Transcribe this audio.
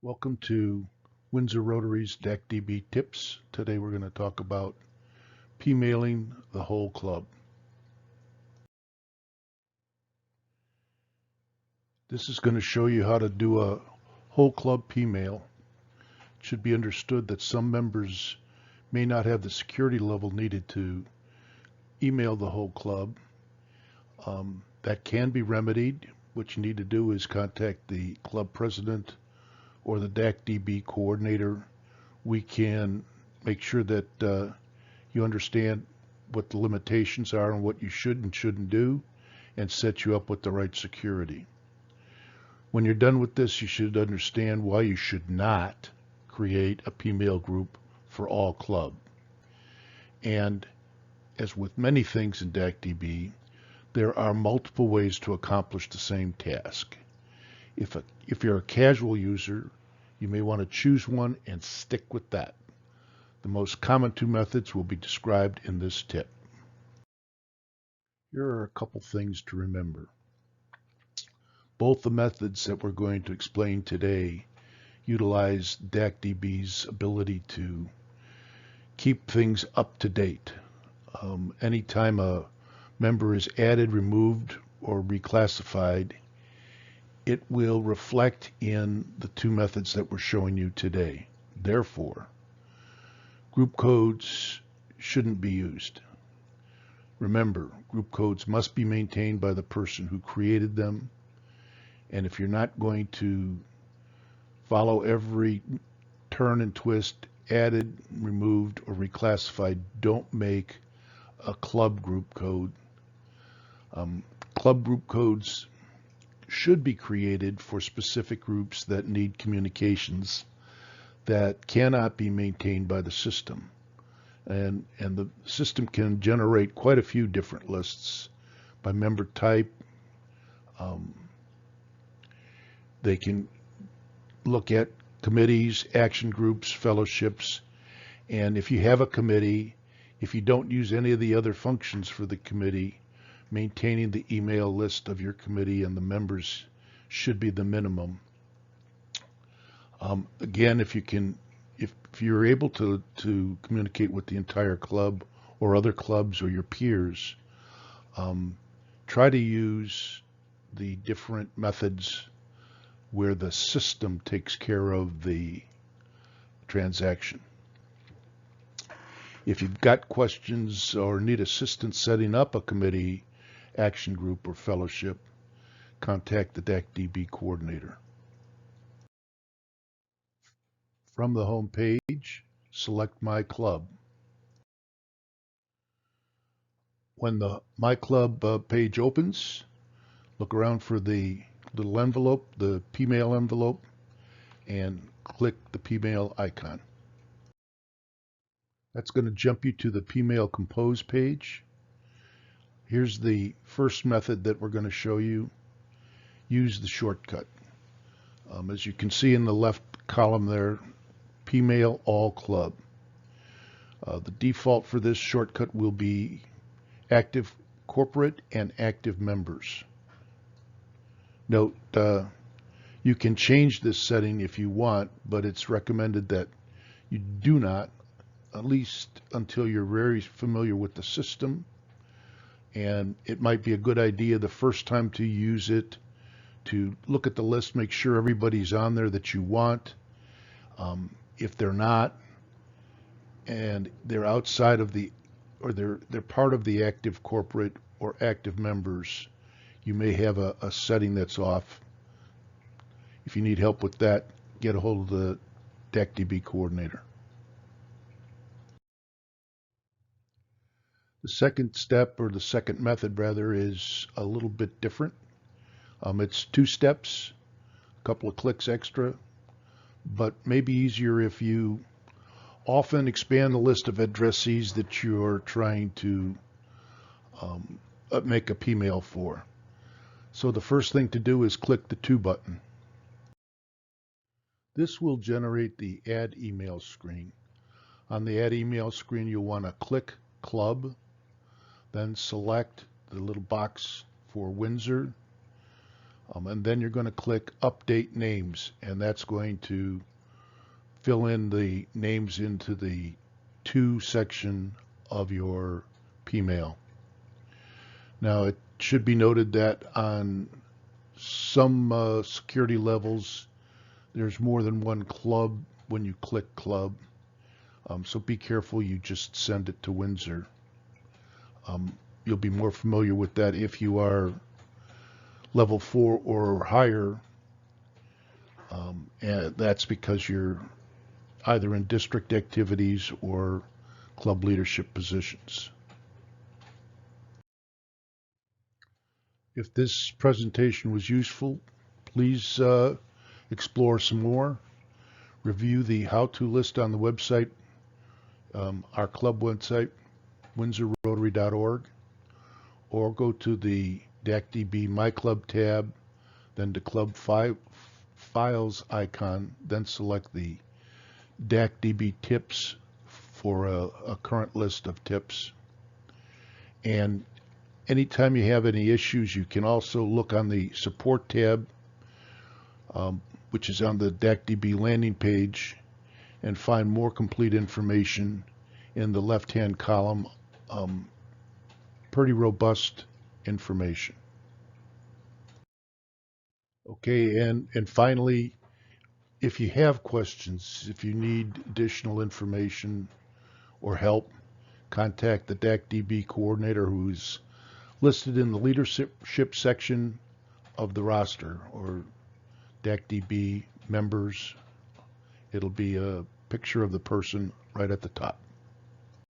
Welcome to Windsor Rotary's DACDB Tips. Today we're going to talk about Pmailing the whole club. This is going to show you how to do a whole club Pmail. It should be understood that some members may not have the security level needed to email the whole club. That can be remedied. What you need to do is contact the club president or the DACDB coordinator. We can make sure that you understand what the limitations are and what you should and shouldn't do, and set you up with the right security. When you're done with this, you should understand why you should not create a Pmail group for all club. And as with many things in DACDB, there are multiple ways to accomplish the same task. If you're a casual user, you may want to choose one and stick with that. The most common two methods will be described in this tip. Here are a couple things to remember. Both the methods that we're going to explain today utilize DACDB's ability to keep things up to date. Anytime a member is added, removed, or reclassified, it will reflect in the two methods that we're showing you today. Therefore, group codes shouldn't be used. Remember, group codes must be maintained by the person who created them, and if you're not going to follow every turn and twist, added, removed, or reclassified, don't make a club group code. Club group codes should be created for specific groups that need communications that cannot be maintained by the system. And the system can generate quite a few different lists by member type. They can look at committees, action groups, fellowships, and if you have a committee, if you don't use any of the other functions for the committee, maintaining the email list of your committee and the members should be the minimum. Again, if you're able to communicate with the entire club or other clubs or your peers, try to use the different methods where the system takes care of the transaction. If you've got questions or need assistance setting up a committee, action group, or fellowship, contact the DACDB coordinator. From the home page, select My Club. When the My Club page opens, look around for the little envelope, the Pmail envelope, and click the Pmail icon. That's going to jump you to the Pmail Compose page. Here's the first method that we're going to show you. Use the shortcut. As you can see in the left column there, Pmail All Club. The default for this shortcut will be active corporate and active members. Note, you can change this setting if you want, but it's recommended that you do not, at least until you're very familiar with the system. And it might be a good idea the first time to use it to look at the list, make sure everybody's on there that you want. If they're not, and they're outside of the, or they're part of the active corporate or active members, you may have a setting that's off. If you need help with that, get a hold of the DACDB coordinator. The second step, or the second method rather, is a little bit different. It's 2 steps, a couple of clicks extra, but maybe easier if you often expand the list of addressees that you're trying to make a Pmail for. So the first thing to do is click the To button. This will generate the Add Email screen. On the Add Email screen, you'll want to click Club, then select the little box for Windsor, And then you're going to click Update Names, and that's going to fill in the names into the To section of your Pmail. Now, it should be noted that on some security levels, there's more than one club when you click club. So be careful you just send it to Windsor. You'll be more familiar with that if you are level 4 or higher. And that's because you're either in district activities or club leadership positions. If this presentation was useful, please explore some more. Review the how-to list on the website, our club website, windsorrotary.org, or go to the DACDB My Club tab, then the Club Files icon, then select the DACDB tips for a current list of tips. And anytime you have any issues, you can also look on the Support tab, which is on the DACDB landing page, and find more complete information in the left-hand column. Pretty robust information. Okay, and finally, if you have questions, if you need additional information or help, contact the DACDB coordinator who's listed in the leadership section of the roster, or DACDB members. It'll be a picture of the person right at the top.